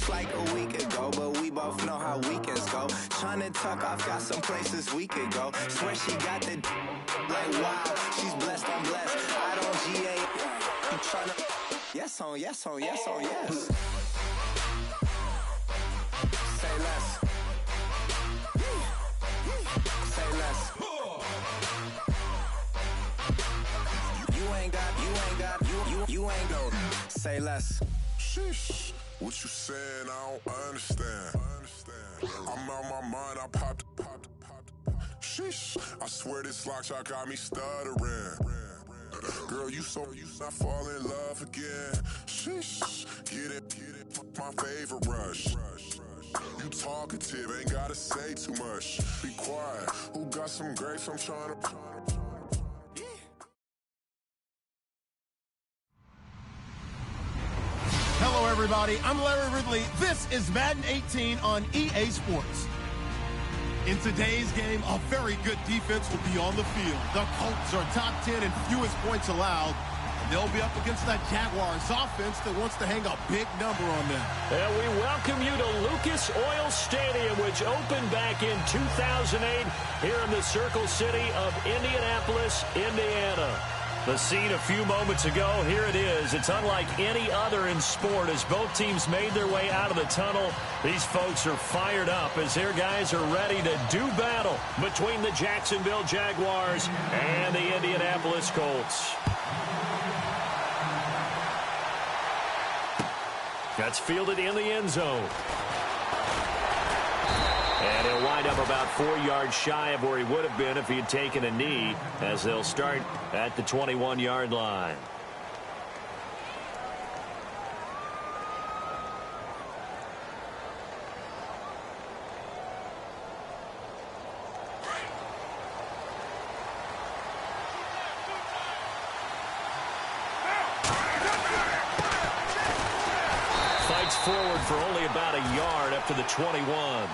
just like a week ago, but we both know how weekends go. Tryna tuck off, got some places we could go. Swear she got the like wow, she's blessed, I'm blessed. I don't GA. You tryna yes on, yes on, yes on, yes. Say less. Say less. You ain't go. Say less. Sheesh. What you saying? I don't understand. I'm out my mind. I popped. Sheesh. I swear this lock shot got me stuttering. Girl, you not fall in love again. Sheesh. Get it. My favorite rush. You talkative, ain't gotta say too much. Be quiet. Who got some grapes? I'm trying to. Hello, everybody. I'm Larry Ridley. This is Madden 18 on EA Sports. In today's game, a very good defense will be on the field. The Colts are top 10 in fewest points allowed. And they'll be up against that Jaguars offense that wants to hang a big number on them. And we welcome you to Lucas Oil Stadium, which opened back in 2008 here in the Circle City of Indianapolis, Indiana. The scene a few moments ago, here it is. It's unlike any other in sport as both teams made their way out of the tunnel. These folks are fired up as their guys are ready to do battle between the Jacksonville Jaguars and the Indianapolis Colts. That's fielded in the end zone. And he'll wind up about 4 yards shy of where he would have been if he had taken a knee, as they'll start at the 21-yard line. Fights forward for only about a yard up to the 21.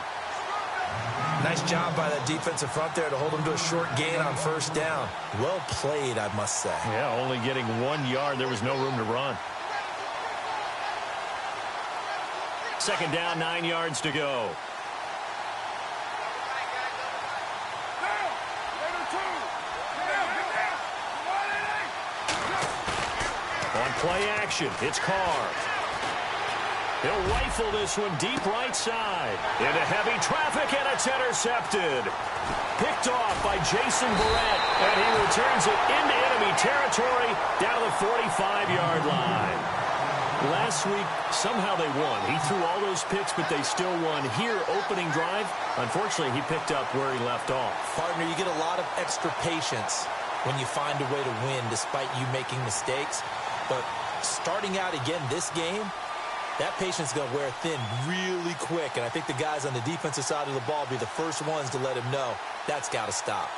Nice job by that defensive front there to hold him to a short gain on first down. Well played, I must say. Yeah, only getting 1 yard. There was no room to run. Second down, 9 yards to go. On play action, it's Carr. He'll rifle this one deep right side. Into heavy traffic, and it's intercepted. Picked off by Jason Barrett, and he returns it into enemy territory down to the 45-yard line. Last week, somehow they won. He threw all those picks, but they still won. Here, opening drive, unfortunately, he picked up where he left off. Partner, you get a lot of extra patience when you find a way to win despite you making mistakes. But starting out again this game, that patience is going to wear thin really quick, and I think the guys on the defensive side of the ball will be the first ones to let him know that's got to stop.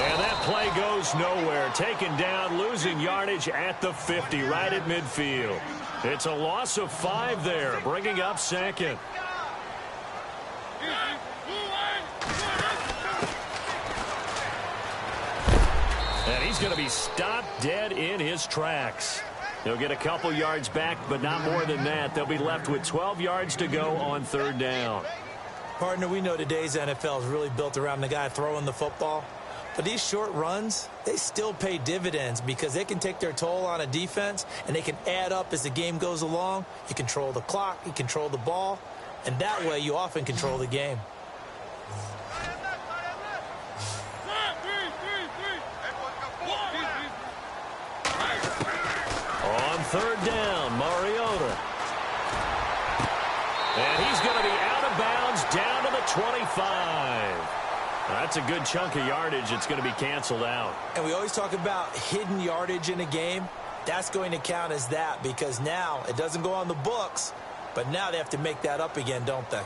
And that play goes nowhere. Taken down, losing yardage at the 50, right at midfield. It's a loss of 5 there, bringing up second. And he's going to be stopped dead in his tracks. He'll get a couple yards back, but not more than that. They'll be left with 12 yards to go on third down. Partner, we know today's NFL is really built around the guy throwing the football. But these short runs, they still pay dividends because they can take their toll on a defense, and they can add up as the game goes along. You control the clock, you control the ball, and that way you often control the game. On third down, Mariota. And he's going to be out of bounds down to the 25. That's a good chunk of yardage. It's going to be canceled out. And we always talk about hidden yardage in a game. That's going to count as that because now it doesn't go on the books, but now they have to make that up again, don't they?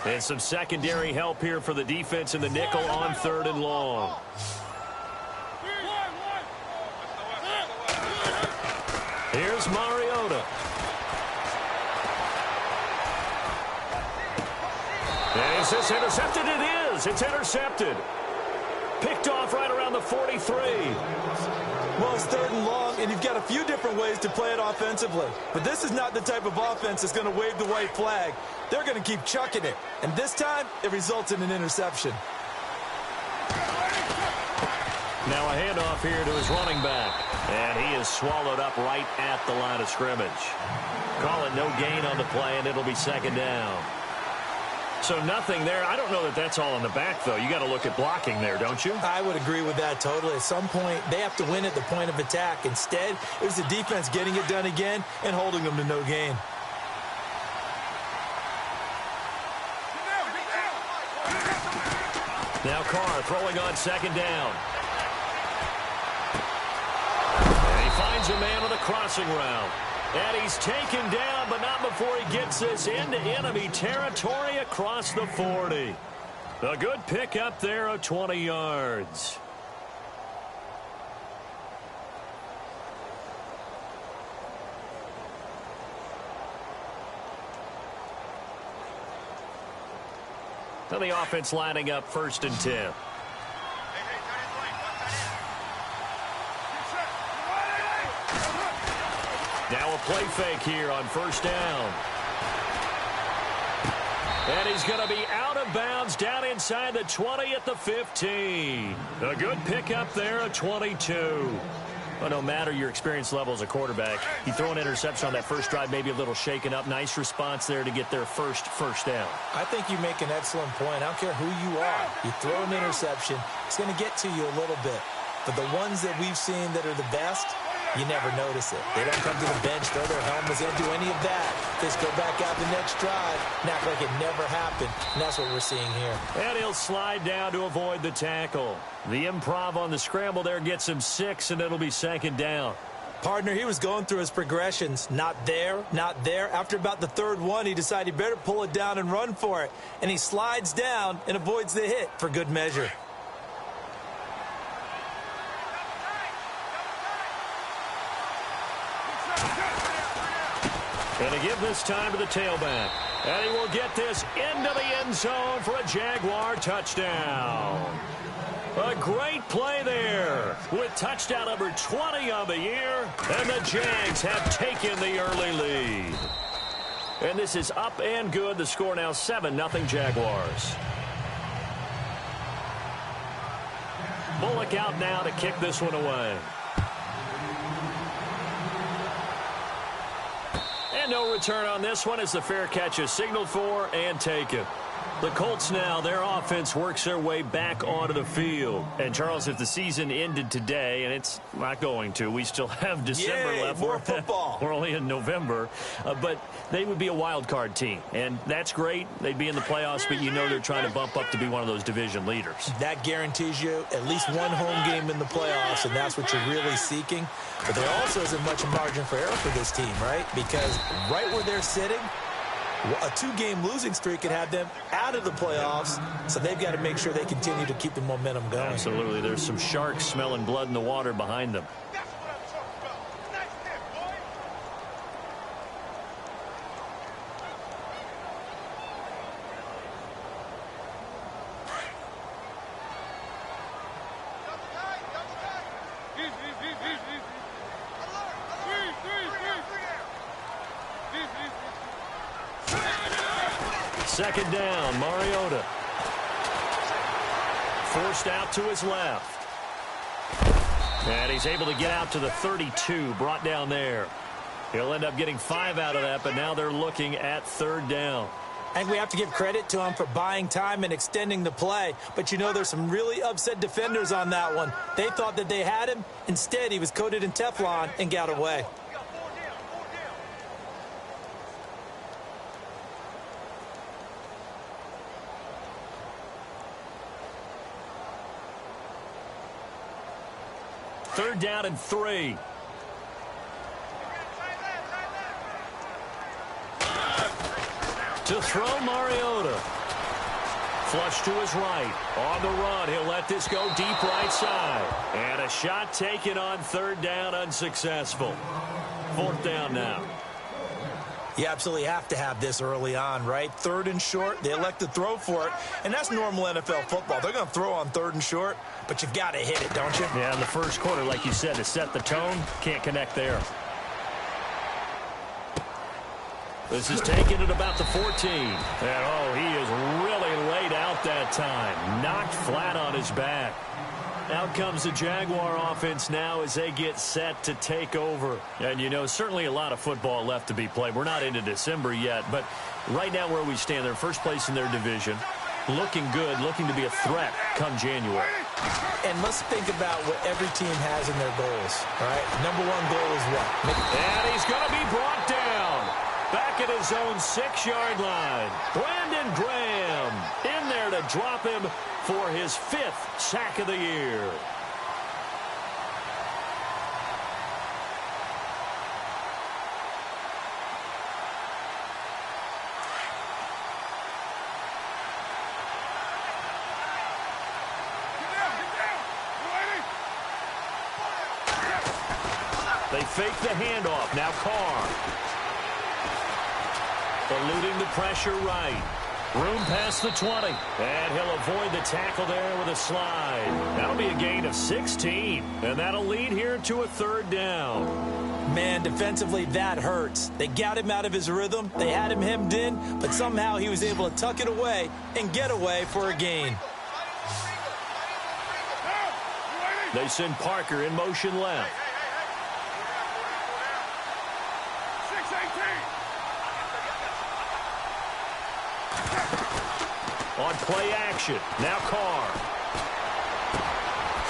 And some secondary help here for the defense in the nickel on 3rd and long. Here's Mariota. And is this intercepted? It is. It's intercepted. Picked off right around the 43. Well, it's 3rd and long, and you've got a few different ways to play it offensively. But this is not the type of offense that's going to wave the white flag. They're going to keep chucking it. And this time, it results in an interception. Now a handoff here to his running back. And he is swallowed up right at the line of scrimmage. Call it no gain on the play, and it'll be 2nd down. So nothing there. I don't know that that's all in the back, though. You got to look at blocking there, don't you? I would agree with that totally. At some point, they have to win at the point of attack. Instead, it was the defense getting it done again and holding them to no gain. Now Carr throwing on 2nd down. And he finds a man on the crossing route. And he's taken down, but not before he gets this into enemy territory across the 40. A good pickup there of 20 yards. Now the offense lining up 1st and 10. Now a play fake here on 1st down. And he's going to be out of bounds down inside the 20 at the 15. A good pickup there of 22. Well, no matter your experience level as a quarterback, you throw an interception on that first drive, maybe a little shaken up. Nice response there to get their first down. I think you make an excellent point. I don't care who you are. You throw an interception, it's going to get to you a little bit. But the ones that we've seen that are the best, you never notice it. They don't come to the bench, throw their helmets, they don't do any of that. They just go back out the next drive and act like it never happened. And that's what we're seeing here. And he'll slide down to avoid the tackle. The improv on the scramble there gets him 6, and it'll be 2nd down. Partner, he was going through his progressions. Not there, not there. After about the 3rd one, he decided he better pull it down and run for it. And he slides down and avoids the hit for good measure. Going to give this time to the tailback. And he will get this into the end zone for a Jaguar touchdown. A great play there with touchdown number 20 on the year. And the Jags have taken the early lead. And this is up and good. The score now 7-0 Jaguars. Bullock out now to kick this one away. And no return on this one as the fair catch is signaled for and taken. The Colts now, their offense works their way back onto the field. And, Charles, if the season ended today, and it's not going to, we still have December left. More football. We're only in November. But they would be a wild card team. And that's great. They'd be in the playoffs, but you know they're trying to bump up to be one of those division leaders. That guarantees you at least one home game in the playoffs, and that's what you're really seeking. But there also isn't much margin for error for this team, right? Because right where they're sitting, a 2-game losing streak could have them out of the playoffs, so they've got to make sure they continue to keep the momentum going. Absolutely. There's some sharks smelling blood in the water behind them. Second down, Mariota. Forced out to his left. And he's able to get out to the 32, brought down there. He'll end up getting 5 out of that, but now they're looking at 3rd down. I think we have to give credit to him for buying time and extending the play. But, you know, there's some really upset defenders on that one. They thought that they had him. Instead, he was coated in Teflon and got away. Third down and 3. To throw Mariota. flush to his right. On the run, he'll let this go deep right side. And a shot taken on third down, unsuccessful. Fourth down now. You absolutely have to have this early on, right? Third and short, they elect to throw for it, and that's normal NFL football. They're going to throw on third and short, but you've got to hit it, don't you? Yeah, in the first quarter, like you said, to set the tone, can't connect there. This is taken at about the 14. And, oh, he is really laid out that time. Knocked flat on his back. Out comes the Jaguar offense now as they get set to take over. And, you know, certainly a lot of football left to be played. We're not into December yet, but right now where we stand, they're first place in their division. Looking good, looking to be a threat come January. And let's think about what every team has in their goals, right? Number one goal is what? And he's going to be brought down. Back at his own 6-yard line. Brandon Graham in there to drop him for his 5th sack of the year. They fake the handoff. Now Carr. Eluding the pressure right. Room past the 20. And he'll avoid the tackle there with a slide. That'll be a gain of 16. And that'll lead here to a third down. Man, defensively, that hurts. They got him out of his rhythm. They had him hemmed in, but somehow he was able to tuck it away and get away for a gain. They send Parker in motion left. On play action. Now Carr.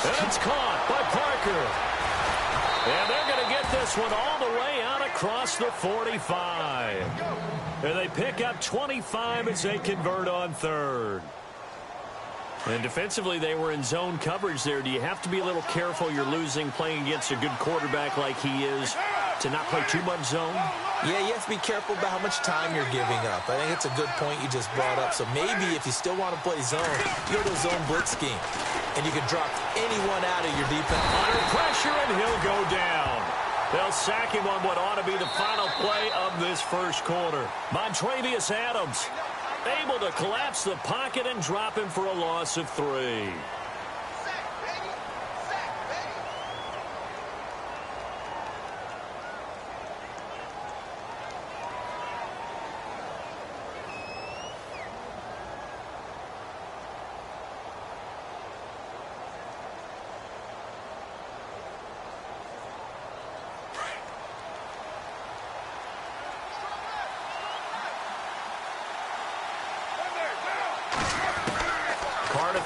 And it's caught by Parker. And they're going to get this one all the way out across the 45. And they pick up 25 as they convert on third. And defensively, they were in zone coverage there. Do you have to be a little careful? You're losing playing against a good quarterback like he is to not play too much zone? Yeah, you have to be careful about how much time you're giving up. I think it's a good point you just brought up. So maybe if you still want to play zone, you go to a zone blitz scheme. And you can drop anyone out of your defense. Under pressure, and he'll go down. They'll sack him on what ought to be the final play of this first quarter. Montravius Adams able to collapse the pocket and drop him for a loss of 3.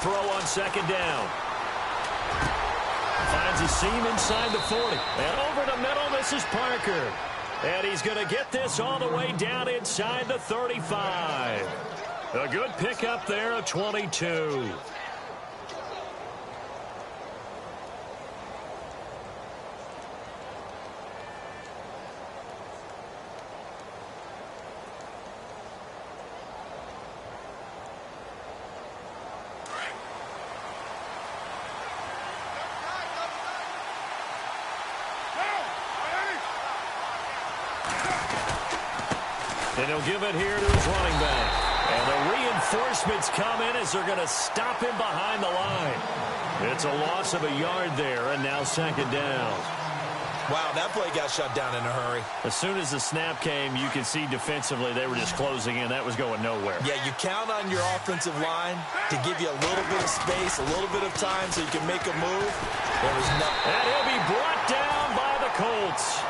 Throw on second down. Finds a seam inside the 40. And over the middle, this is Parker. And he's going to get this all the way down inside the 35. A good pickup there of 22. And he'll give it here to his running back. And the reinforcements come in as they're going to stop him behind the line. It's a loss of a yard there, and now second down. Wow, that play got shut down in a hurry. As soon as the snap came, you could see defensively they were just closing in. That was going nowhere. Yeah, you count on your offensive line to give you a little bit of space, a little bit of time so you can make a move. There was nothing. And he'll be brought down by the Colts.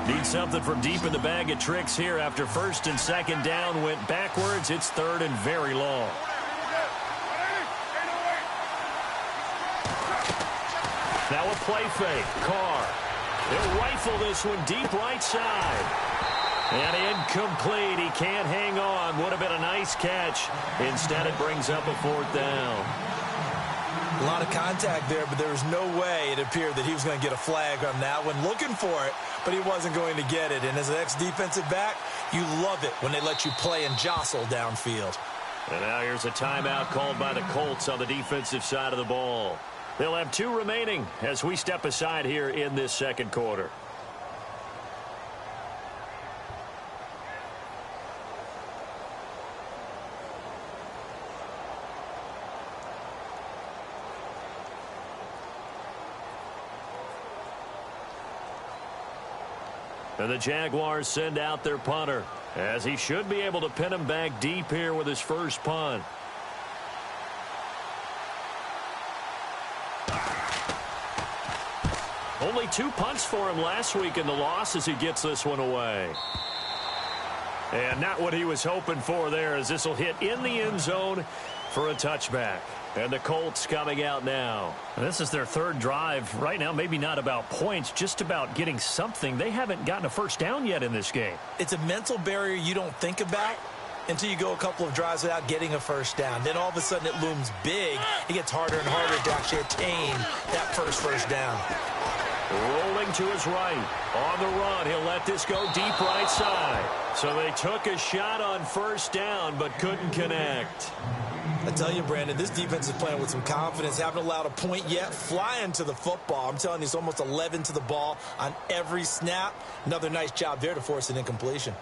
Need something from deep in the bag of tricks here after first and second down went backwards. It's third and very long. Now a play fake. Carr. They'll rifle this one deep right side. And incomplete. He can't hang on. Would have been a nice catch. Instead, it brings up a fourth down. A lot of contact there, but there was no way it appeared that he was going to get a flag on that one. Looking for it, but he wasn't going to get it. And as an ex-defensive back, you love it when they let you play and jostle downfield. And now here's a timeout called by the Colts on the defensive side of the ball. They'll have 2 remaining as we step aside here in this second quarter. And the Jaguars send out their punter, as he should be able to pin him back deep here with his first punt. Only 2 punts for him last week in the loss as he gets this one away. And not what he was hoping for there, as this will hit in the end zone for a touchback. And the Colts coming out now. This is their 3rd drive. Right now, maybe not about points, just about getting something. They haven't gotten a first down yet in this game. It's a mental barrier you don't think about until you go a couple of drives without getting a first down. Then all of a sudden it looms big. It gets harder and harder to actually attain that first down. Rolling to his right. On the run, he'll let this go deep right side. So they took a shot on first down, but couldn't connect. I tell you, Brandon, this defense is playing with some confidence. Haven't allowed a point yet. Flying to the football. I'm telling you, it's almost 11 to the ball on every snap. Another nice job there to force an incompletion.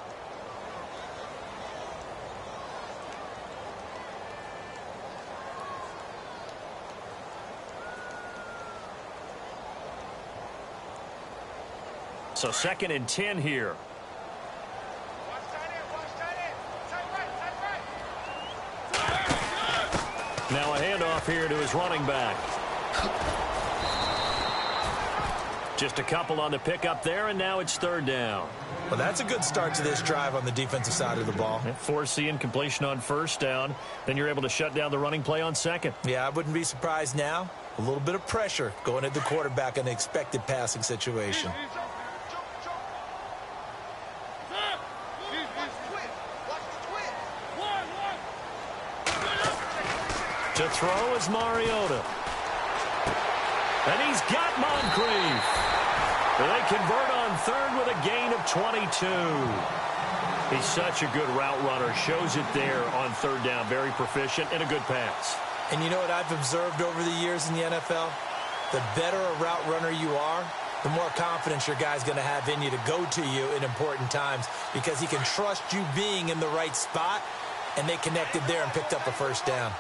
So 2nd and 10 here. Now a handoff here to his running back. Just a couple on the pickup there, and now it's 3rd down. Well, that's a good start to this drive on the defensive side of the ball. Force the incompletion on first down. Then you're able to shut down the running play on 2nd. Yeah, I wouldn't be surprised now. A little bit of pressure going at the quarterback in an expected passing situation. To throw is Mariota. And he's got Moncrief. They convert on 3rd with a gain of 22. He's such a good route runner. Shows it there on 3rd down. Very proficient and a good pass. And you know what I've observed over the years in the NFL? The better a route runner you are, the more confidence your guy's going to have in you to go to you in important times, because he can trust you being in the right spot, and they connected there and picked up a first down.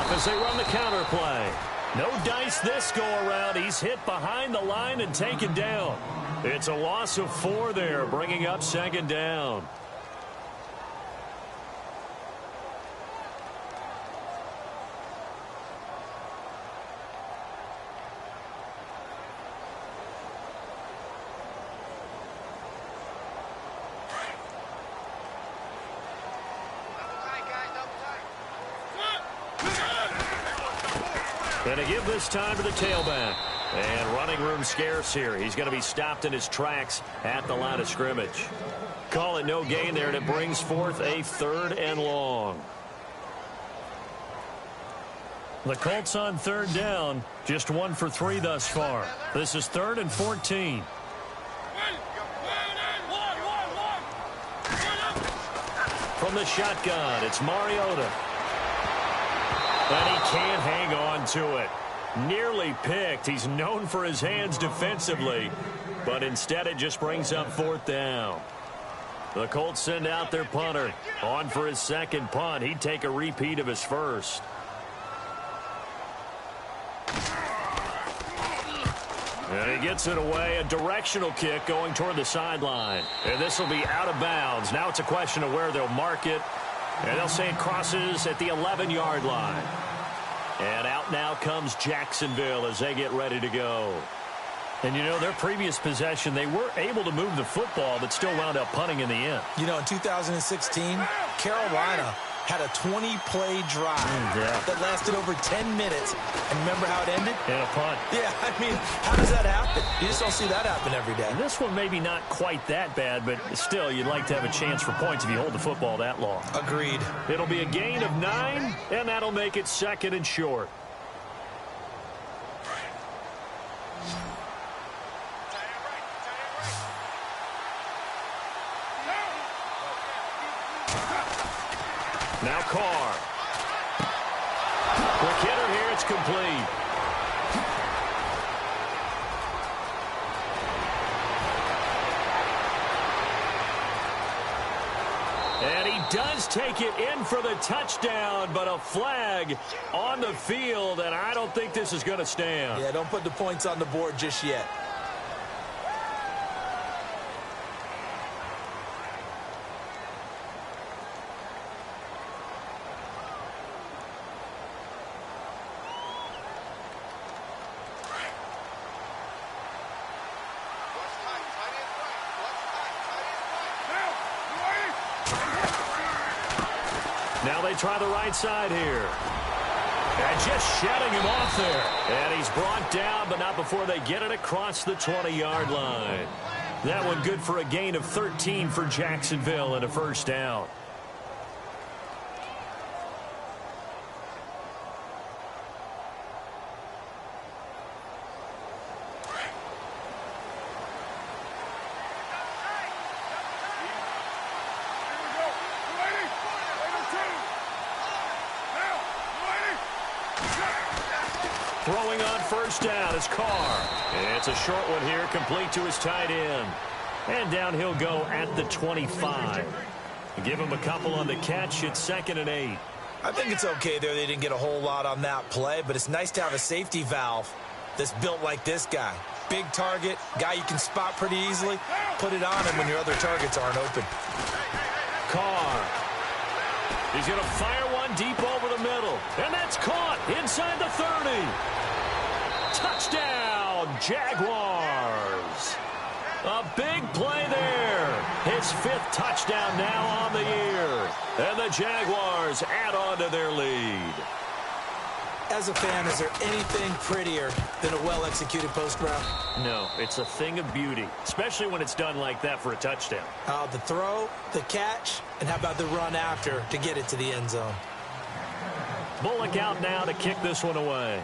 As they run the counter play. No dice this go around. He's hit behind the line and taken down. It's a loss of 4 there, bringing up 2nd down. And to give this time to the tailback. And running room scarce here. He's going to be stopped in his tracks at the line of scrimmage. Call it no gain there, and it brings forth a 3rd and long. The Colts on 3rd down, just 1 for 3 thus far. This is 3rd and 14. From the shotgun, it's Mariota. And he can't hang on to it. Nearly picked. He's known for his hands defensively, but instead it just brings up 4th down. The Colts send out their punter. On for his 2nd punt. He'd take a repeat of his first. And he gets it away. A directional kick going toward the sideline. And this will be out of bounds. Now it's a question of where they'll mark it. And they'll say it crosses at the 11-yard line. And out now comes Jacksonville as they get ready to go. And, you know, their previous possession, they were able to move the football, but still wound up punting in the end. You know, in 2016, Carolina had a 20-play drive that lasted over 10 minutes. And remember how it ended? And a punt. Yeah, I mean, how does that happen? You just don't see that happen every day. And this one maybe not quite that bad, but still, you'd like to have a chance for points if you hold the football that long. Agreed. It'll be a gain of 9, and that'll make it 2nd and short. Now Carr. Quick hitter here. It's complete. And he does take it in for the touchdown, but a flag on the field, and I don't think this is going to stand. Yeah, don't put the points on the board just yet. Now they try the right side here. And just shutting him off there. And he's brought down, but not before they get it across the 20-yard line. That one good for a gain of 13 for Jacksonville and a first down. Throwing on first down is Carr. It's a short one here, complete to his tight end. And down he'll go at the 25. Give him a couple on the catch. It's 2nd and 8. I think it's okay there. They didn't get a whole lot on that play, but it's nice to have a safety valve that's built like this guy. Big target, guy you can spot pretty easily. Put it on him when your other targets aren't open. Carr. He's going to fire one deep over the middle. And that's caught inside the 30. Touchdown, Jaguars. A big play there. His 5th touchdown now on the year. And the Jaguars add on to their lead. As a fan, is there anything prettier than a well-executed post route? No, it's a thing of beauty, especially when it's done like that for a touchdown. The throw, the catch, and how about the run after to get it to the end zone? Bullock out now to kick this one away.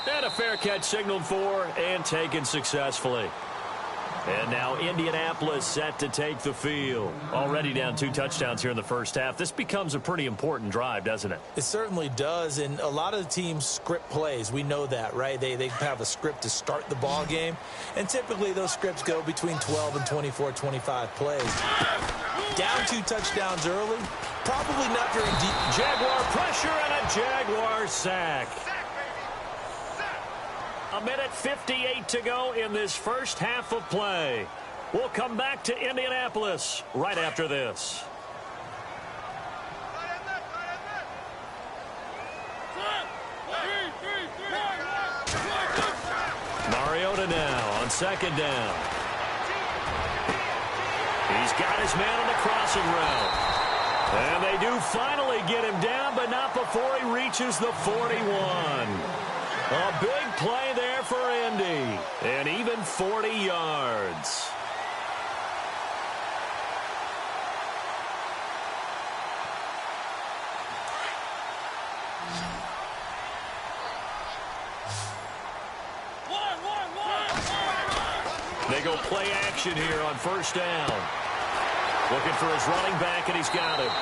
And a fair catch signaled for and taken successfully. And now Indianapolis set to take the field. Already down 2 touchdowns here in the first half. This becomes a pretty important drive, doesn't it? It certainly does, and a lot of the teams script plays. We know that, right? They have a script to start the ball game, and typically those scripts go between 12 and 24, 25 plays. Down 2 touchdowns early, probably not very deep. Jaguar pressure and a Jaguar sack. A minute 58 to go in this first half of play. We'll come back to Indianapolis right after this. Mariota now on 2nd down. He's got his man on the crossing route. And they do finally get him down, but not before he reaches the 41. A big play there for Indy, and even 40 yards. They go play action here on first down. Looking for his running back, and he's got him.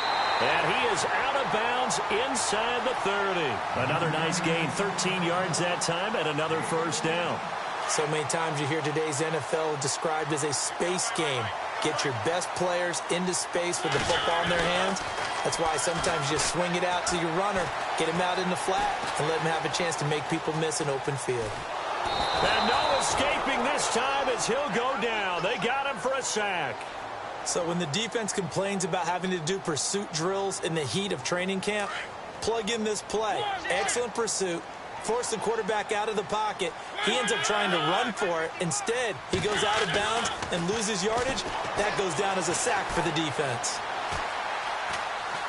And he is out of bounds inside the 30. Another nice gain, 13 yards that time, and another first down. So many times you hear today's NFL described as a space game. Get your best players into space with the football in their hands. That's why sometimes you swing it out to your runner, get him out in the flat, and let him have a chance to make people miss an open field. And no escaping this time as he'll go down. They got him for a sack. So when the defense complains about having to do pursuit drills in the heat of training camp, plug in this play. Excellent pursuit, force the quarterback out of the pocket. He ends up trying to run for it. Instead, he goes out of bounds and loses yardage. That goes down as a sack for the defense.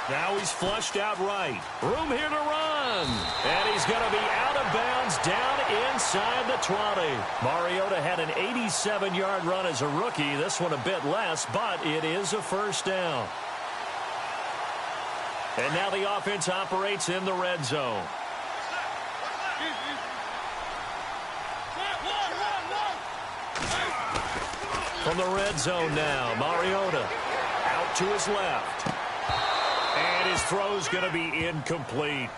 Now he's flushed out right. Room here to run. And he's going to be out of bounds down inside the 20. Mariota had an 87-yard run as a rookie. This one a bit less, but it is a first down. And now the offense operates in the red zone. From the red zone now, Mariota out to his left. And his throw's going to be incomplete.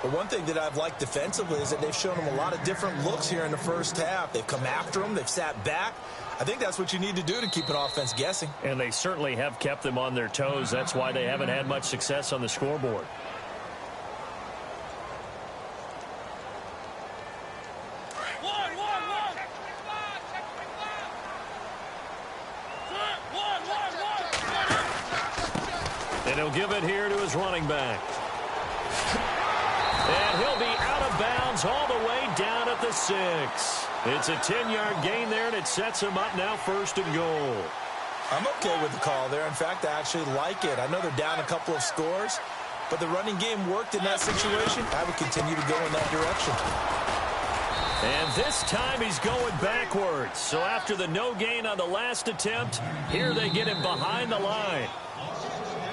The one thing that I've liked defensively is that they've shown him a lot of different looks here in the first half. They've come after him. They've sat back. I think that's what you need to do to keep an offense guessing. And they certainly have kept them on their toes. That's why they haven't had much success on the scoreboard. And he'll give it here to his running back. And he'll be out of bounds all the way down at the 6. It's a 10-yard gain there, and it sets him up now 1st and goal. I'm okay with the call there. In fact, I actually like it. I know they're down a couple of scores, but the running game worked in that situation. I would continue to go in that direction. And this time he's going backwards. So after the no gain on the last attempt, here they get him behind the line.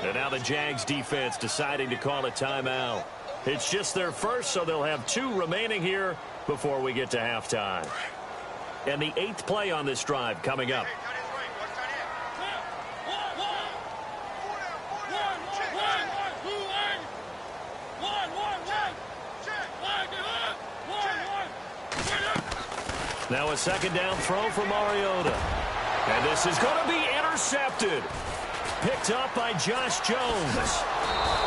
And now the Jags defense deciding to call a timeout. It's just their first, so they'll have 2 remaining here before we get to halftime. And the 8th play on this drive coming up. Now a 2nd down throw for Mariota. And this is going to be intercepted. Picked up by Josh Jones.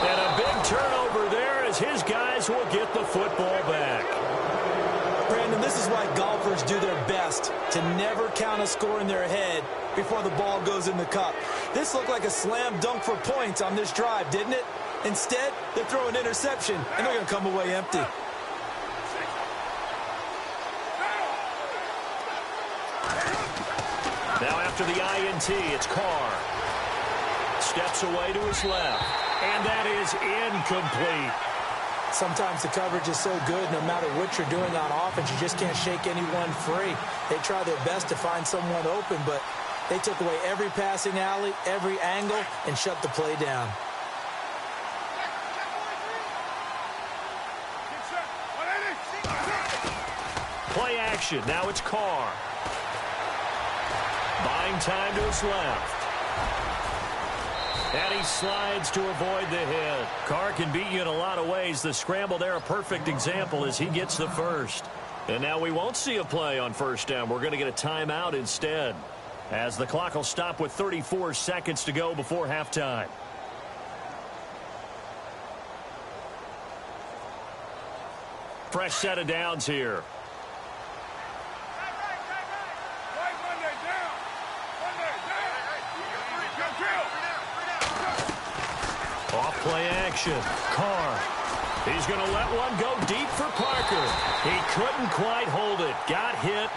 And a big turnover there as his guys will get the football back. Brandon, this is why golfers do their best to never count a score in their head before the ball goes in the cup. This looked like a slam dunk for points on this drive, didn't it? Instead, they throw an interception, and they're going to come away empty. Now after the INT, it's Carr. Steps away to his left. And that is incomplete. Sometimes the coverage is so good, no matter what you're doing on offense, you just can't shake anyone free. They try their best to find someone open, but they took away every passing alley, every angle, and shut the play down. Play action. Now it's Carr. Buying time to his left. And he slides to avoid the hit. Carr can beat you in a lot of ways. The scramble there, a perfect example as he gets the first. And now we won't see a play on 1st down. We're going to get a timeout instead, as the clock will stop with 34 seconds to go before halftime. Fresh set of downs here. Off play action. Carr. He's going to let one go deep for Parker. He couldn't quite hold it. Got hit.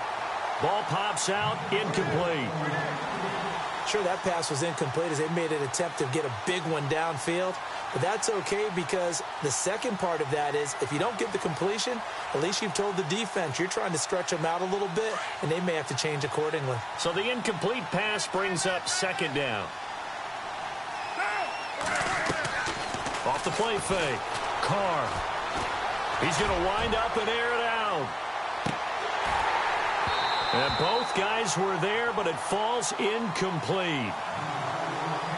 Ball pops out. Incomplete. Sure, that pass was incomplete as they made an attempt to get a big one downfield. But that's okay because the second part of that is if you don't get the completion, at least you've told the defense you're trying to stretch them out a little bit, and they may have to change accordingly. So the incomplete pass brings up 2nd down. Off the play fake. Carr. He's going to wind up and air it out. And both guys were there, but it falls incomplete.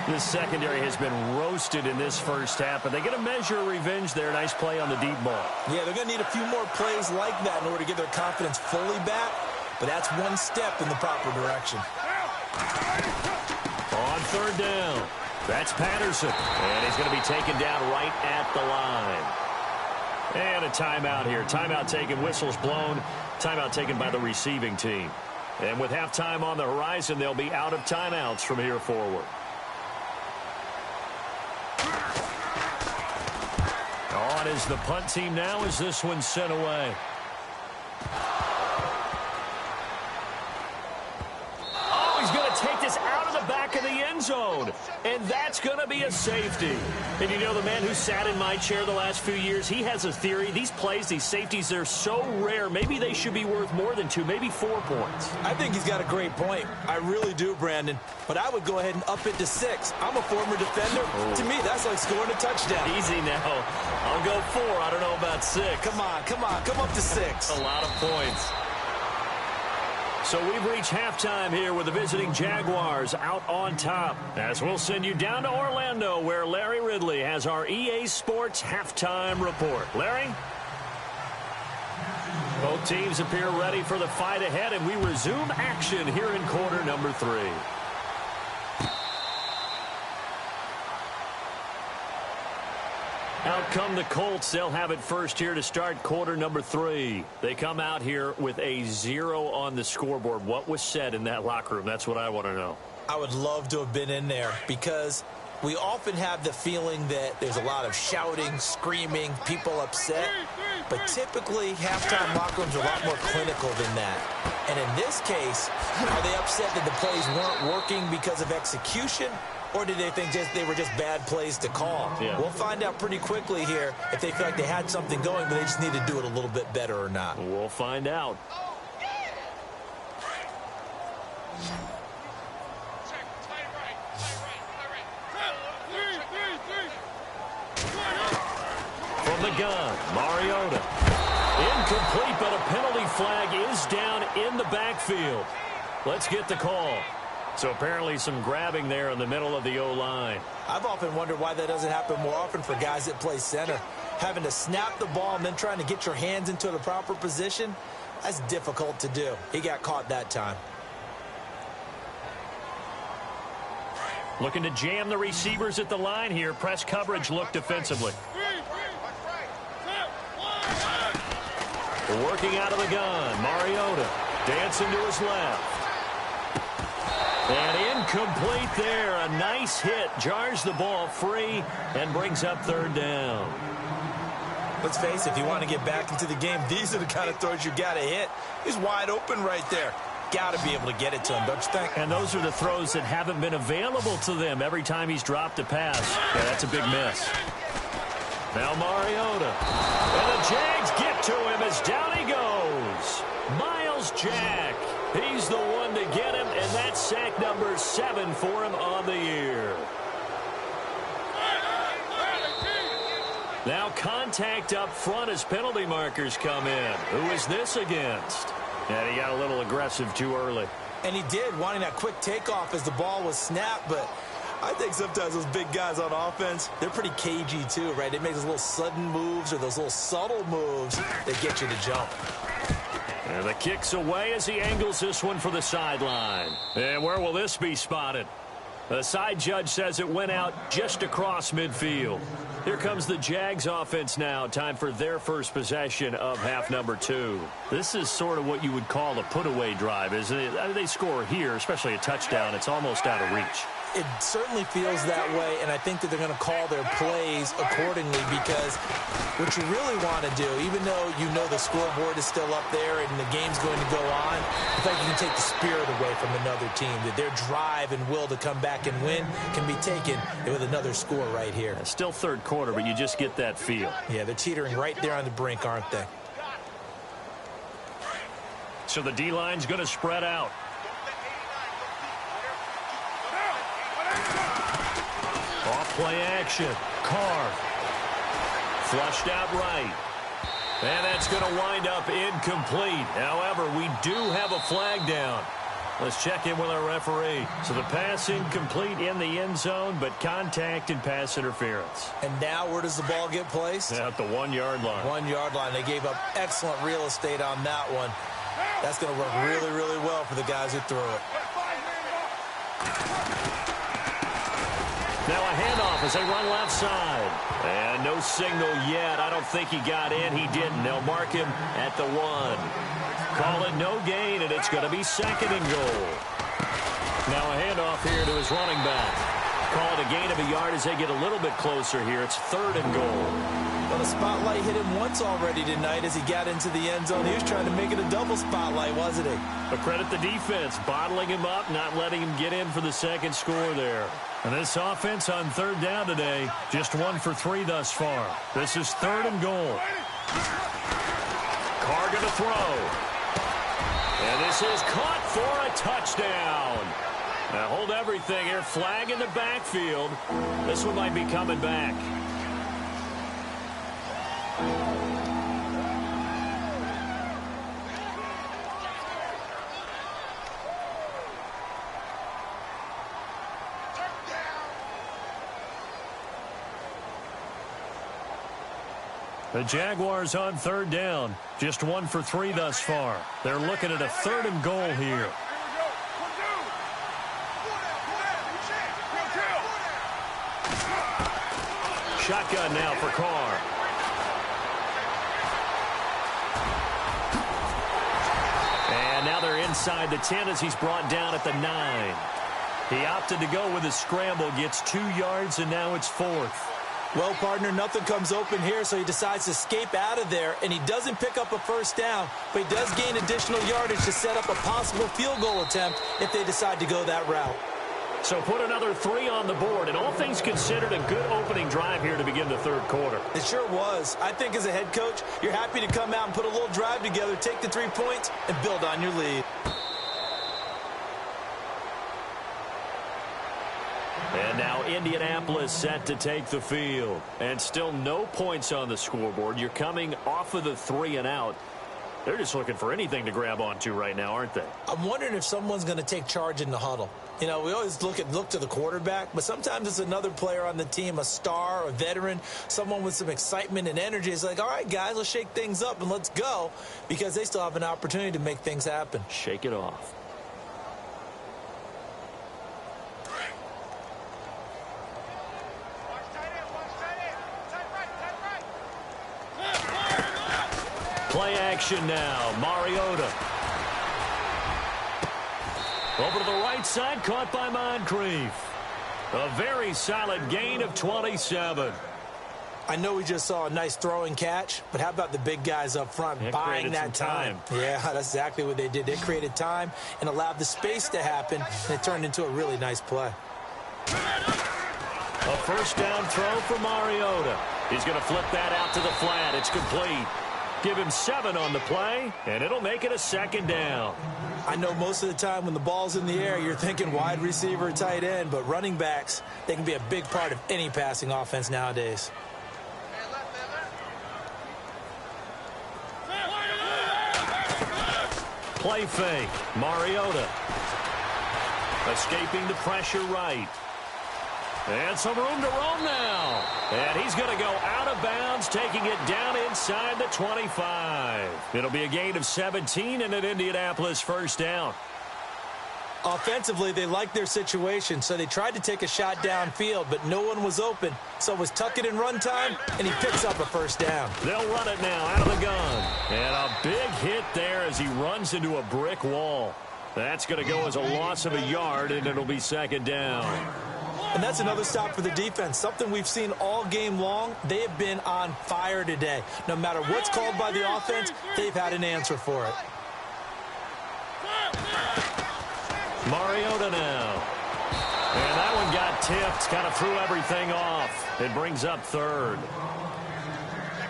The secondary has been roasted in this first half, but they get a measure of revenge there. Nice play on the deep ball. Yeah, they're going to need a few more plays like that in order to get their confidence fully back, but that's one step in the proper direction. On 3rd down. That's Patterson, and he's going to be taken down right at the line. And a timeout here. Timeout taken, whistles blown. Timeout taken by the receiving team. And with halftime on the horizon, they'll be out of timeouts from here forward. On is the punt team now as this one's sent away. zone. And that's going to be a safety. And you know, the man who sat in my chair the last few years, he has a theory. These plays, these safeties, they're so rare. Maybe they should be worth more than 2, maybe 4 points. I think he's got a great point. I really do, Brandon. But I would go ahead and up it to 6. I'm a former defender. To me, that's like scoring a touchdown. Easy now. I'll go 4. I don't know about 6. Come on. Come up to 6. A lot of points. So we've reached halftime here with the visiting Jaguars out on top. As we'll send you down to Orlando, where Larry Ridley has our EA Sports halftime report. Larry? Both teams appear ready for the fight ahead, and we resume action here in quarter number 3. Out come the Colts. They'll have it first here to start quarter number 3. They come out here with a 0 on the scoreboard. What was said in that locker room? That's what I want to know. I would love to have been in there because we often have the feeling that there's a lot of shouting, screaming, people upset. But typically, halftime locker rooms are a lot more clinical than that. And in this case, are they upset that the plays weren't working because of execution? Or did they think they were just bad plays to call? Yeah. We'll find out pretty quickly here if they feel like they had something going, but they just need to do it a little bit better or not. We'll find out. From the gun, Mariota. Incomplete, but a penalty flag is down in the backfield. Let's get the call. So apparently some grabbing there in the middle of the O-line. I've often wondered why that doesn't happen more often for guys that play center. Having to snap the ball and then trying to get your hands into the proper position, that's difficult to do. He got caught that time. Looking to jam the receivers at the line here. Press coverage look defensively. Working out of the gun. Mariota dancing to his left. And incomplete there. A nice hit. Jars the ball free and brings up third down. Let's face it, if you want to get back into the game, these are the kind of throws you got to hit. He's wide open right there. Got to be able to get it to him, don't you think? And those are the throws that haven't been available to them every time he's dropped a pass. Yeah, that's a big miss. Now Mariota. And the Jags get to him as down he goes. Miles Jack. He's the one to get him, and that's sack number 7 for him on the year. Now contact up front as penalty markers come in. Who is this against? And he got a little aggressive too early. And he did, wanting that quick takeoff as the ball was snapped, but I think sometimes those big guys on offense, they're pretty cagey too, right? They make those little sudden moves or those little subtle moves that get you to jump. And the kick's away as he angles this one for the sideline. And where will this be spotted? The side judge says it went out just across midfield. Here comes the Jags offense now. Time for their first possession of half number 2. This is sort of what you would call a put-away drive, isn't it? I mean, they score here, especially a touchdown. It's almost out of reach. It certainly feels that way, and I think that they're going to call their plays accordingly because what you really want to do, even though you know the scoreboard is still up there and the game's going to go on, I think you can take the spirit away from another team, that their drive and will to come back and win can be taken with another score right here. Still third quarter, but you just get that feel. Yeah, they're teetering right there on the brink, aren't they? So the D-line's going to spread out. Off-play action. Carr. Flushed out right. And that's going to wind up incomplete. However, we do have a flag down. Let's check in with our referee. So the pass incomplete in the end zone, but contact and pass interference. And now where does the ball get placed? At the 1-yard line. 1-yard line. They gave up excellent real estate on that one. That's going to work really, really well for the guys who threw it. Now a handoff as they run left side. And no signal yet. I don't think he got in. He didn't. They'll mark him at the 1. Call it no gain, and it's going to be 2nd and goal. Now a handoff here to his running back. Call it a gain of a yard as they get a little bit closer here. It's 3rd and goal. Well, the spotlight hit him once already tonight as he got into the end zone. He was trying to make it a double spotlight, wasn't he? But credit the defense, bottling him up, not letting him get in for the second score there. And this offense on third down today, just 1 for 3 thus far. This is 3rd and goal. Carr going to throw. And this is caught for a touchdown. Now hold everything here. Flag in the backfield. This one might be coming back. The Jaguars on third down. Just 1 for 3 thus far. They're looking at a 3rd and goal here. Shotgun now for Carr. And now they're inside the 10 as he's brought down at the 9. He opted to go with a scramble, gets 2 yards, and now it's 4th. Well, partner, nothing comes open here, so he decides to escape out of there, and he doesn't pick up a first down, but he does gain additional yardage to set up a possible field goal attempt if they decide to go that route. So put another 3 on the board, and all things considered, a good opening drive here to begin the third quarter. It sure was. I think as a head coach, you're happy to come out and put a little drive together, take the 3 points, and build on your lead. And now Indianapolis set to take the field. And still no points on the scoreboard. You're coming off of the 3 and out. They're just looking for anything to grab onto right now, aren't they? I'm wondering if someone's going to take charge in the huddle. You know, we always look to the quarterback, but sometimes it's another player on the team, a star, a veteran, someone with some excitement and energy. It's like, all right, guys, let's shake things up and let's go, because they still have an opportunity to make things happen. Shake it off. Play action now. Mariota. Over to the right side, caught by Moncrief. A very solid gain of 27. I know we just saw a nice throwing catch, but how about the big guys up front buying that time? Yeah, that's exactly what they did. They created time and allowed the space to happen, and it turned into a really nice play. A first down throw for Mariota. He's going to flip that out to the flat. It's complete. Give him 7 on the play, and it'll make it a 2nd down. I know most of the time when the ball's in the air, you're thinking wide receiver, tight end, but running backs, they can be a big part of any passing offense nowadays. Play fake. Mariota. Escaping the pressure right. And some room to roam now. And he's going to go out of bounds, taking it down inside the 25. It'll be a gain of 17 and an Indianapolis first down. Offensively, they liked their situation, so they tried to take a shot downfield, but no one was open. So it was tuck it and run time, and he picks up a first down. They'll run it now out of the gun. And a big hit there as he runs into a brick wall. That's going to go as a loss of a yard, and it'll be 2nd down. And that's another stop for the defense, something we've seen all game long. They have been on fire today. No matter what's called by the offense, they've had an answer for it. Mariota now. And that one got tipped, kind of threw everything off. It brings up 3rd.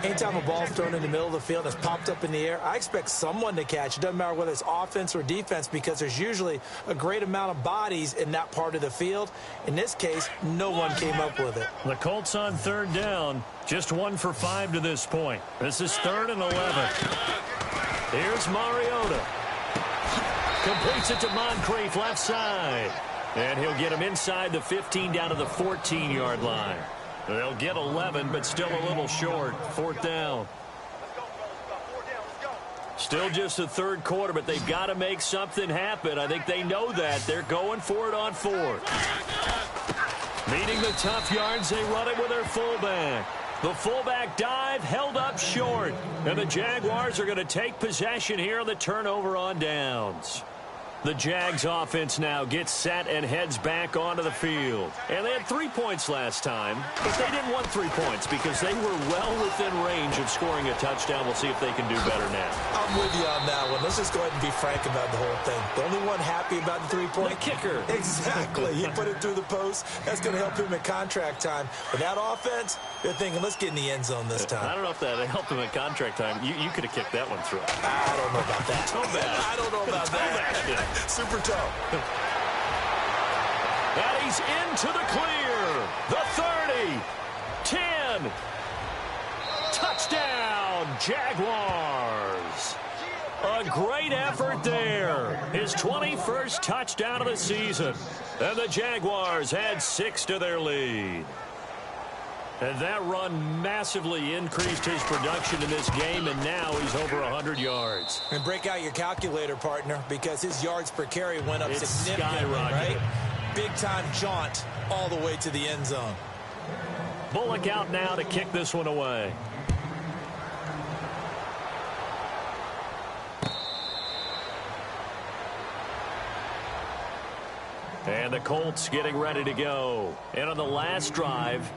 Anytime a ball's thrown in the middle of the field and it's popped up in the air, I expect someone to catch. It doesn't matter whether it's offense or defense, because there's usually a great amount of bodies in that part of the field. In this case, no one came up with it. The Colts on 3rd down, just 1 for 5 to this point. This is 3rd and 11. Here's Mariota. Completes it to Moncrief, left side. And he'll get him inside the 15 down to the 14-yard line. They'll get 11, but still a little short. 4th down. Still just the 3rd quarter, but they've got to make something happen. I think they know that. They're going for it on 4th. Meeting the tough yards, they run it with their fullback. The fullback dive held up short. And the Jaguars are going to take possession here on the turnover on downs. The Jags offense now gets set and heads back onto the field. And they had 3 points last time, but they didn't want 3 points because they were well within range of scoring a touchdown. We'll see if they can do better now. I'm with you on that one. Let's just go ahead and be frank about the whole thing. The only one happy about the 3-point? The kicker. Exactly. He put it through the post. That's going to help him at contract time. But that offense, they're thinking, let's get in the end zone this time. I don't know if that helped him at contract time. You could have kicked that one through. I don't know about that. Toe bad. I don't know about that. Super toe. And he's into the clear. The 30. 10. Touchdown, Jaguars. A great effort there. His 21st touchdown of the season. And the Jaguars add 6 to their lead. And that run massively increased his production in this game, and now he's over 100 yards. And break out your calculator, partner, because his yards per carry went up significantly, skyrocketed. right? Big-time jaunt all the way to the end zone. Bullock out now to kick this one away. And the Colts getting ready to go. And on the last drive,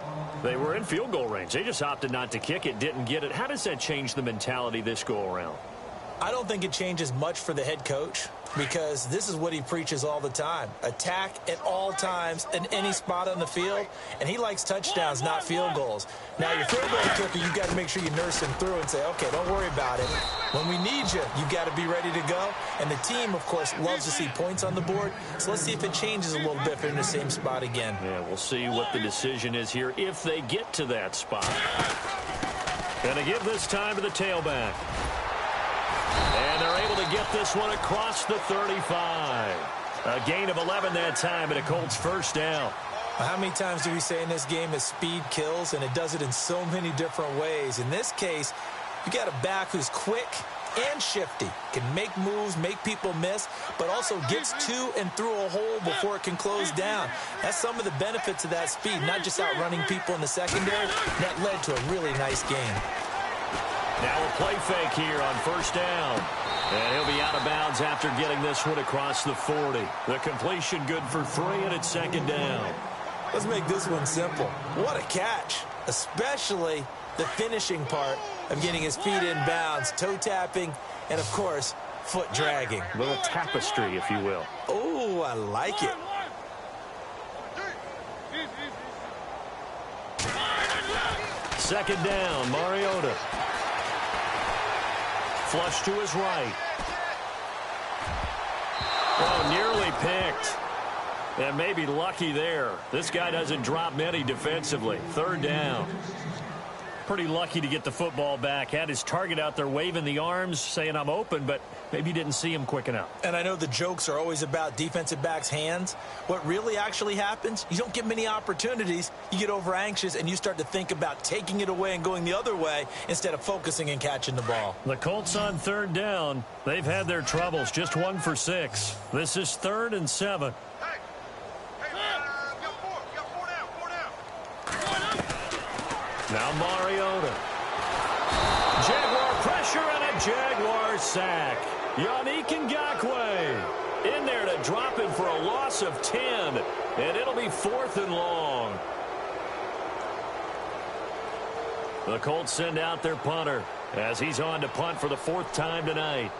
they were in field goal range. They just opted not to kick it, didn't get it. How does that change the mentality this go-around? I don't think it changes much for the head coach because this is what he preaches all the time. Attack at all times in any spot on the field, and he likes touchdowns, not field goals. Now, your field goal kicker, you've got to make sure you nurse him through and say, okay, don't worry about it. When we need you, you've got to be ready to go. And the team, of course, loves to see points on the board. So let's see if it changes a little bit if they're in the same spot again. Yeah, we'll see what the decision is here if they get to that spot. Gonna give this time to the tailback. And they're able to get this one across the 35. A gain of 11 that time and a Colts first down. How many times do we say in this game that speed kills, and it does it in so many different ways? In this case, you got a back who's quick and shifty, can make moves, make people miss, but also gets to and through a hole before it can close down. That's some of the benefits of that speed, not just outrunning people in the secondary. That led to a really nice game. Now a play fake here on first down. And he'll be out of bounds after getting this one across the 40. The completion good for 3, and it's second down. Let's make this one simple. What a catch, especially the finishing part of getting his feet in bounds, toe tapping, and, of course, foot dragging. A little tapestry, if you will. Oh, I like it. Second down, Mariota. Flush to his right. Oh, nearly picked. And maybe lucky there. This guy doesn't drop many defensively. Third down. Pretty lucky to get the football back. Had his target out there waving the arms, saying I'm open, but maybe didn't see him quick enough. And I know the jokes are always about defensive backs' hands. What really actually happens, you don't get many opportunities. You get over anxious, and you start to think about taking it away and going the other way instead of focusing and catching the ball. The Colts on third down. They've had their troubles. Just 1 for 6. This is 3rd and 7. Now Mariota. Jaguar pressure and a Jaguar sack. Yannick Ngakoue in there to drop him for a loss of 10. And it'll be 4th and long. The Colts send out their punter as he's on to punt for the 4th time tonight.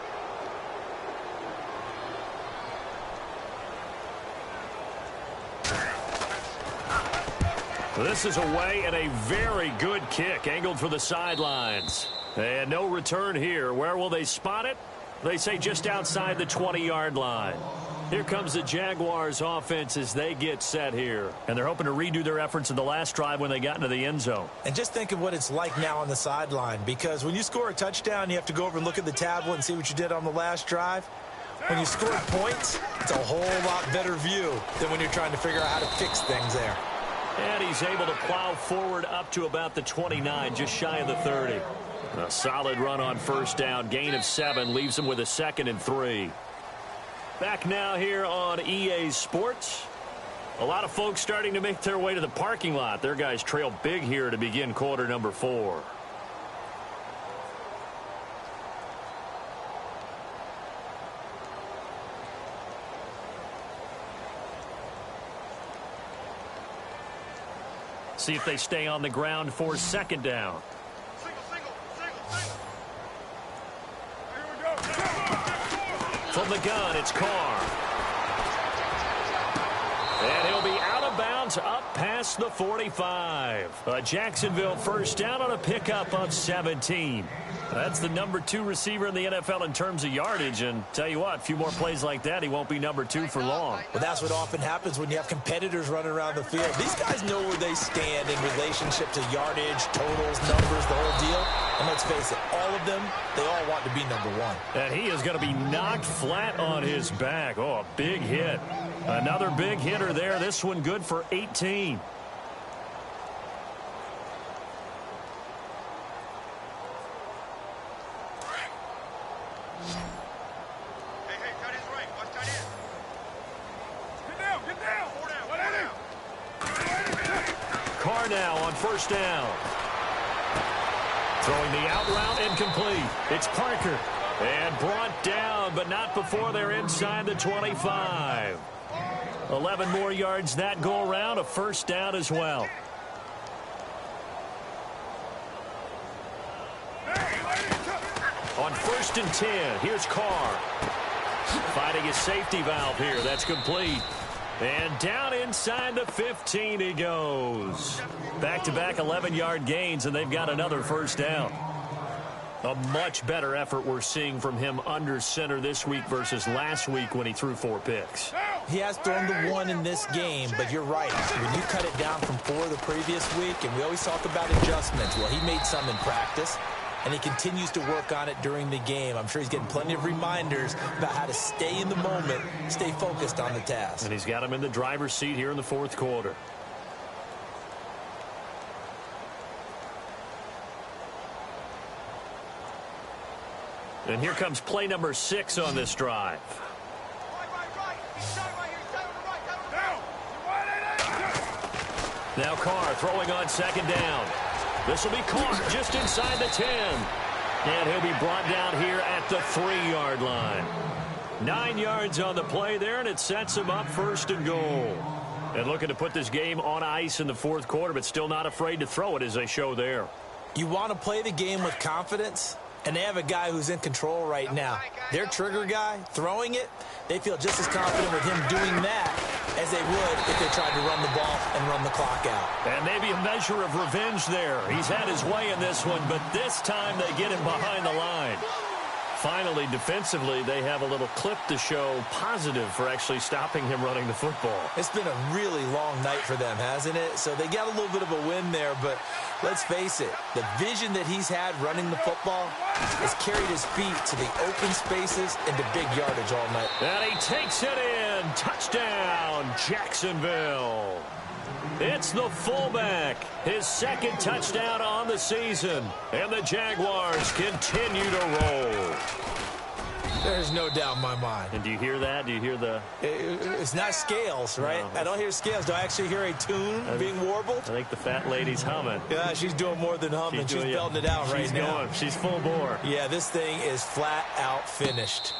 This is away and a very good kick angled for the sidelines. And no return here. Where will they spot it? They say just outside the 20-yard line. Here comes the Jaguars offense as they get set here. And they're hoping to redo their efforts in the last drive when they got into the end zone. And just think of what it's like now on the sideline, because when you score a touchdown, you have to go over and look at the tablet and see what you did on the last drive. When you scored points, it's a whole lot better view than when you're trying to figure out how to fix things there. And he's able to plow forward up to about the 29, just shy of the 30. A solid run on first down. Gain of 7 leaves him with a 2nd and 3. Back now here on EA Sports. A lot of folks starting to make their way to the parking lot. Their guys trail big here to begin quarter number 4. See if they stay on the ground for second down. From the gun, it's Carr. And he'll be out of bounds up past the 45. A Jacksonville first down on a pickup of 17. That's the number 2 receiver in the NFL in terms of yardage. And tell you what, a few more plays like that, he won't be number 2 for long. Well, that's what often happens when you have competitors running around the field. These guys know where they stand in relationship to yardage, totals, numbers, the whole deal. And let's face it, all of them, they all want to be number 1. And he is going to be knocked flat on his back. Oh, a big hit. Another big hitter there. This one good for 18. Carr now on first down. Throwing the out route incomplete. It's Parker. And brought down, but not before they're inside the 25. 11 more yards that go around. A first down as well. On first and 10, here's Carr. Finding his safety valve here. That's complete. And down inside the 15 he goes. Back-to-back 11-yard gains, and they've got another first down. A much better effort we're seeing from him under center this week versus last week when he threw 4 picks. He has thrown the 1 in this game, but you're right. When you cut it down from 4 the previous week, and we always talk about adjustments, well, he made some in practice, and he continues to work on it during the game. I'm sure he's getting plenty of reminders about how to stay in the moment, stay focused on the task. And he's got him in the driver's seat here in the 4th quarter. And here comes play number 6 on this drive. Now Carr throwing on second down. This will be caught just inside the 10. And he'll be brought down here at the 3-yard line. 9 yards on the play there, and it sets him up first and goal. And looking to put this game on ice in the 4th quarter, but still not afraid to throw it as they show there. You want to play the game with confidence? And they have a guy who's in control right now. Their trigger guy, throwing it, they feel just as confident with him doing that as they would if they tried to run the ball and run the clock out. And maybe a measure of revenge there. He's had his way in this one, but this time they get him behind the line. Finally, defensively, they have a little clip to show positive for actually stopping him running the football. It's been a really long night for them, hasn't it? So they got a little bit of a win there, but let's face it, the vision that he's had running the football has carried his feet to the open spaces and to big yardage all night. And he takes it in. Touchdown, Jacksonville. It's the fullback, his 2nd touchdown on the season, and the Jaguars continue to roll. There's no doubt in my mind. And do you hear that? Do you hear the... It's not scales, right? No. I don't hear scales. Do I actually hear a tune being warbled? I think the fat lady's humming. Yeah, she's doing more than humming. She's belting it out right now. She's full bore. Yeah, this thing is flat out finished.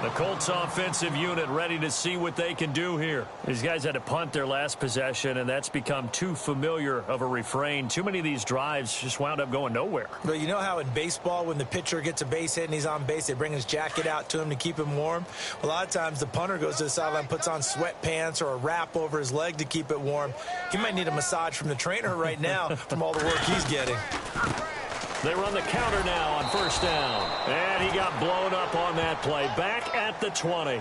The Colts offensive unit ready to see what they can do here. These guys had to punt their last possession, and that's become too familiar of a refrain. Too many of these drives just wound up going nowhere. Well, you know how in baseball, when the pitcher gets a base hit and he's on base, they bring his jacket out to him to keep him warm? A lot of times the punter goes to the sideline, puts on sweatpants or a wrap over his leg to keep it warm. He might need a massage from the trainer right now from all the work he's getting. They run the counter now on first down. And he got blown up on that play. Back at the 20.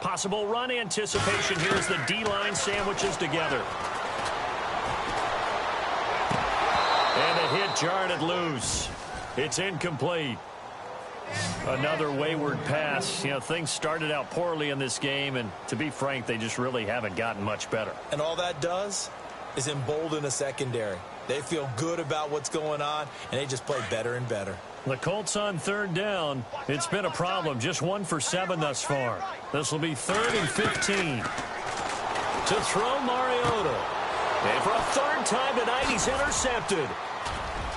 Possible run anticipation here as the D-line sandwiches together. And the hit jarred it loose. It's incomplete. Another wayward pass. You know, things started out poorly in this game, and to be frank, they just really haven't gotten much better. And all that does is embolden a secondary. They feel good about what's going on, and they just play better and better. The Colts on third down. It's been a problem. Just 1 for 7 thus far. This will be 3rd and 15. To throw Mariota. And for a third time tonight, he's intercepted.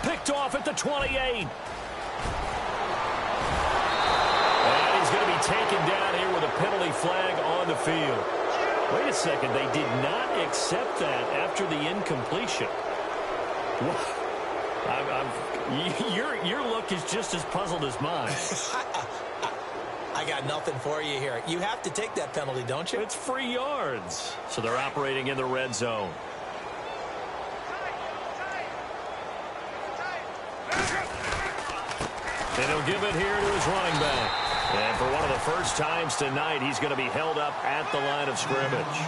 Picked off at the 28. And he's going to be taken down here with a penalty flag on the field. Wait a second. They did not accept that after the incompletion. Your look is just as puzzled as mine. I got nothing for you here. You have to take that penalty, don't you? It's free yards. So they're operating in the red zone. And he'll give it here to his running back. And for one of the first times tonight, he's going to be held up at the line of scrimmage.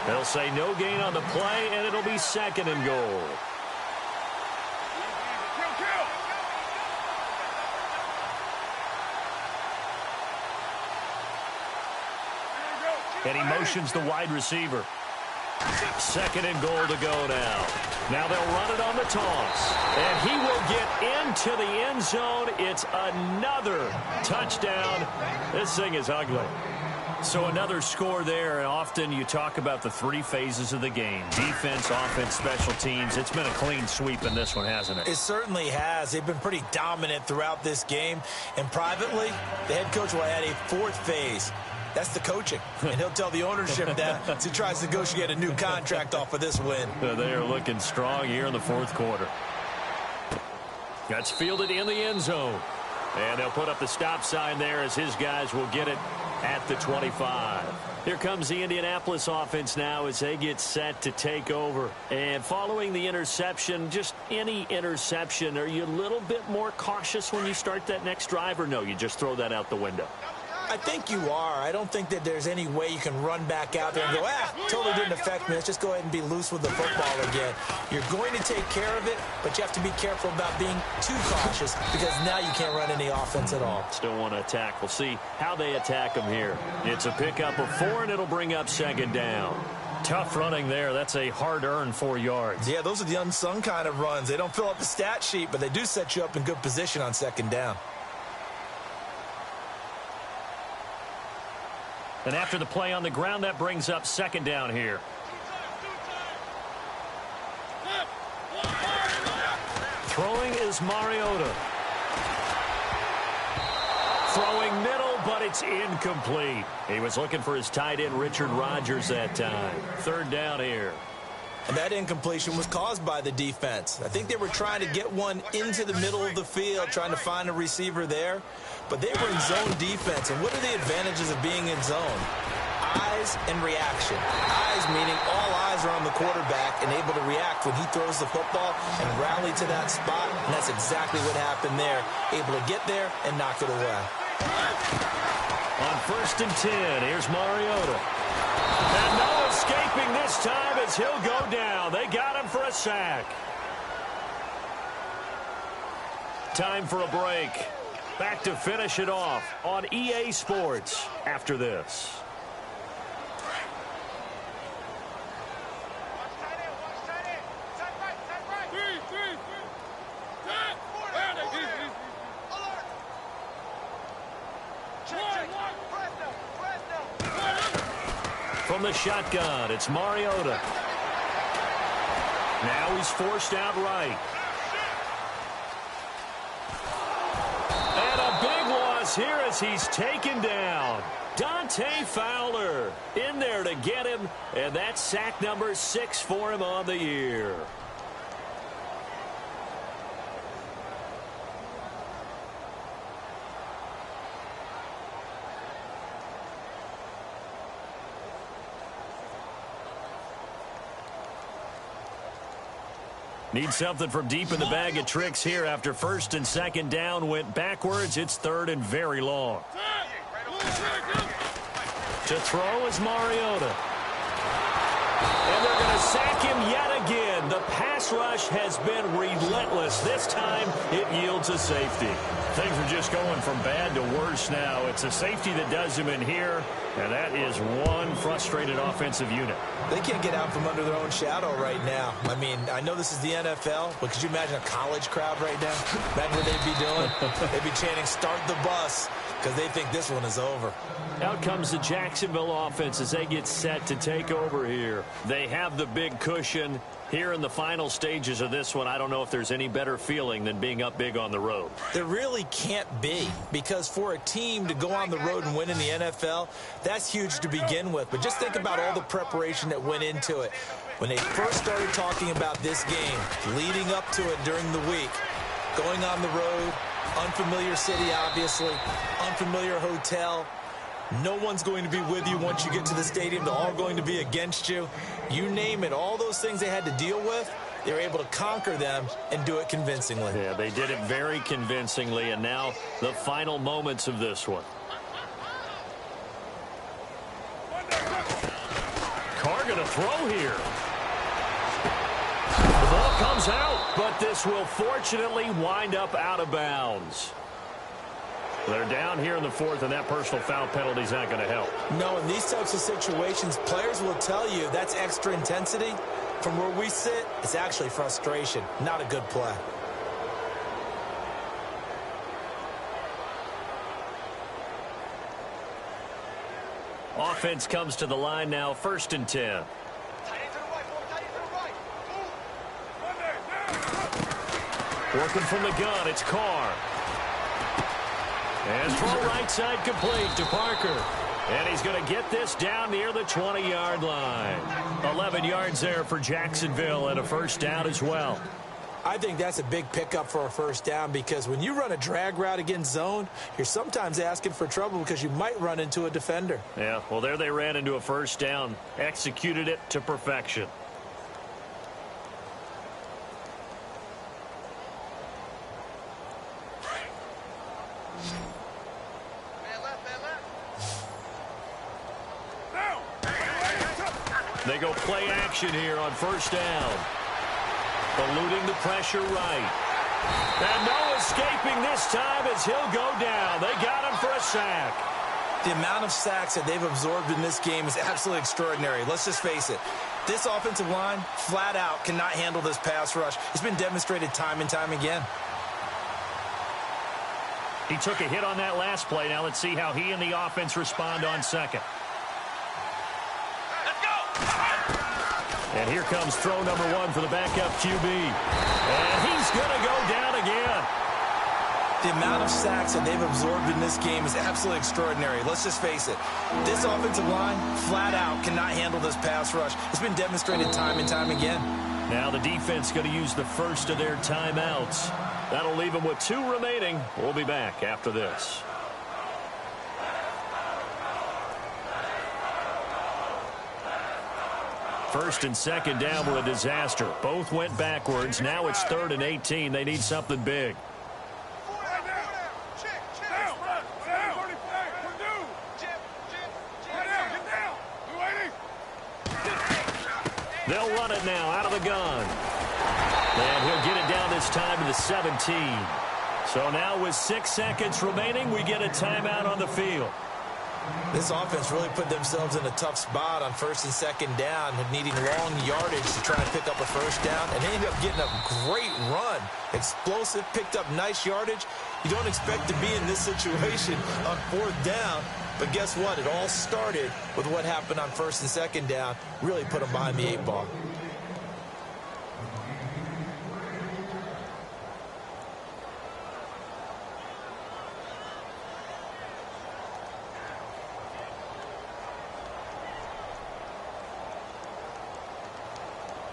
They'll say no gain on the play, and it'll be 2nd and goal. And he motions the wide receiver. 2nd and goal to go now. Now they'll run it on the toss. And he will get into the end zone. It's another touchdown. This thing is ugly. So another score there. And often you talk about the 3 phases of the game. Defense, offense, special teams. It's been a clean sweep in this one, hasn't it? It certainly has. They've been pretty dominant throughout this game. And privately, the head coach will add a 4th phase. That's the coaching. And he'll tell the ownership that as he tries to negotiate a new contract off of this win. They are looking strong here in the 4th quarter. That's fielded in the end zone. And they'll put up the stop sign there as his guys will get it at the 25. Here comes the Indianapolis offense now as they get set to take over. And following the interception, just any interception, are you a little bit more cautious when you start that next drive, or no, you just throw that out the window? I think you are. I don't think that there's any way you can run back out there and go, totally didn't affect me. Let's just go ahead and be loose with the football again. You're going to take care of it, but you have to be careful about being too cautious because now you can't run any offense at all. Still want to attack. We'll see how they attack them here. It's a pickup of 4, and it'll bring up 2nd down. Tough running there. That's a hard-earned 4 yards. Yeah, those are the unsung kind of runs. They don't fill up the stat sheet, but they do set you up in good position on 2nd down. And after the play on the ground, that brings up 2nd down here. Throwing is Mariota. Throwing middle, but it's incomplete. He was looking for his tight end, Richard Rodgers, that time. 3rd down here. And that incompletion was caused by the defense. I think they were trying to get one into the middle of the field, trying to find a receiver there. But they were in zone defense. And what are the advantages of being in zone? Eyes and reaction. Eyes meaning all eyes are on the quarterback and able to react when he throws the football and rally to that spot. And that's exactly what happened there. Able to get there and knock it away. On 1st and 10, here's Mariota. And no escaping this time as he'll go down. They got him for a sack. Time for a break. Back to finish it off on EA Sports after this. From the shotgun, it's Mariota. Now he's forced out right. And a big loss here as he's taken down. Dante Fowler in there to get him, and that's sack number 6 for him on the year. Need something from deep in the bag of tricks here after 1st and 2nd down went backwards. It's 3rd and very long. To throw is Mariota. And they're going to sack him yet again. The pass rush has been relentless. This time it yields a safety. Things are just going from bad to worse now. It's a safety that does him in here, and that is one frustrated offensive unit. They can't get out from under their own shadow right now. I mean, I know this is the NFL, but could you imagine a college crowd right now? Imagine what they'd be doing. They'd be chanting, "Start the bus," because they think this one is over. Out comes the Jacksonville offense as they get set to take over here. They have the big cushion. Here in the final stages of this one, I don't know if there's any better feeling than being up big on the road. There really can't be, because for a team to go on the road and win in the NFL, that's huge to begin with. But just think about all the preparation that went into it. When they first started talking about this game, leading up to it during the week, going on the road, unfamiliar city, obviously, unfamiliar hotel. No one's going to be with you once you get to the stadium. They're all going to be against you. You name it, all those things they had to deal with, they were able to conquer them and do it convincingly. Yeah, they did it very convincingly, and now the final moments of this one. Carr going to throw here. The ball comes out, but this will fortunately wind up out of bounds. They're down here in the fourth, and that personal foul penalty is not going to help. No, in these types of situations, players will tell you that's extra intensity. From where we sit, it's actually frustration, not a good play. Offense comes to the line now, 1st and 10. Working from the gun, it's Carr. And throw right side complete to Parker. And he's going to get this down near the 20-yard line. 11 yards there for Jacksonville and a first down as well. I think that's a big pickup for a first down, because when you run a drag route against zone, you're sometimes asking for trouble because you might run into a defender. Yeah, well, there they ran into a first down. Executed it to perfection. They go play action here on first down. Eluding the pressure right. And no escaping this time as he'll go down. They got him for a sack. The amount of sacks that they've absorbed in this game is absolutely extraordinary. Let's just face it. This offensive line, flat out, cannot handle this pass rush. It's been demonstrated time and time again. He took a hit on that last play. Now let's see how he and the offense respond on second. And here comes throw number 1 for the backup QB. And he's going to go down again. The amount of sacks that they've absorbed in this game is absolutely extraordinary. Let's just face it. This offensive line, flat out, cannot handle this pass rush. It's been demonstrated time and time again. Now the defense going to use the first of their timeouts. That'll leave them with 2 remaining. We'll be back after this. First and second down were a disaster. Both went backwards. Now it's 3rd and 18. They need something big. They'll run it now out of the gun. And he'll get it down this time to the 17. So now with 6 seconds remaining, we get a timeout on the field. This offense really put themselves in a tough spot on 1st and 2nd down, needing long yardage to try and pick up a first down, and they ended up getting a great run. Explosive, picked up nice yardage. You don't expect to be in this situation on 4th down, but guess what? It all started with what happened on 1st and 2nd down. Really put them behind the 8 ball.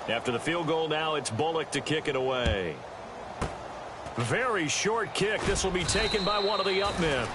After the field goal now, it's Bullock to kick it away. Very short kick. This will be taken by one of the up men.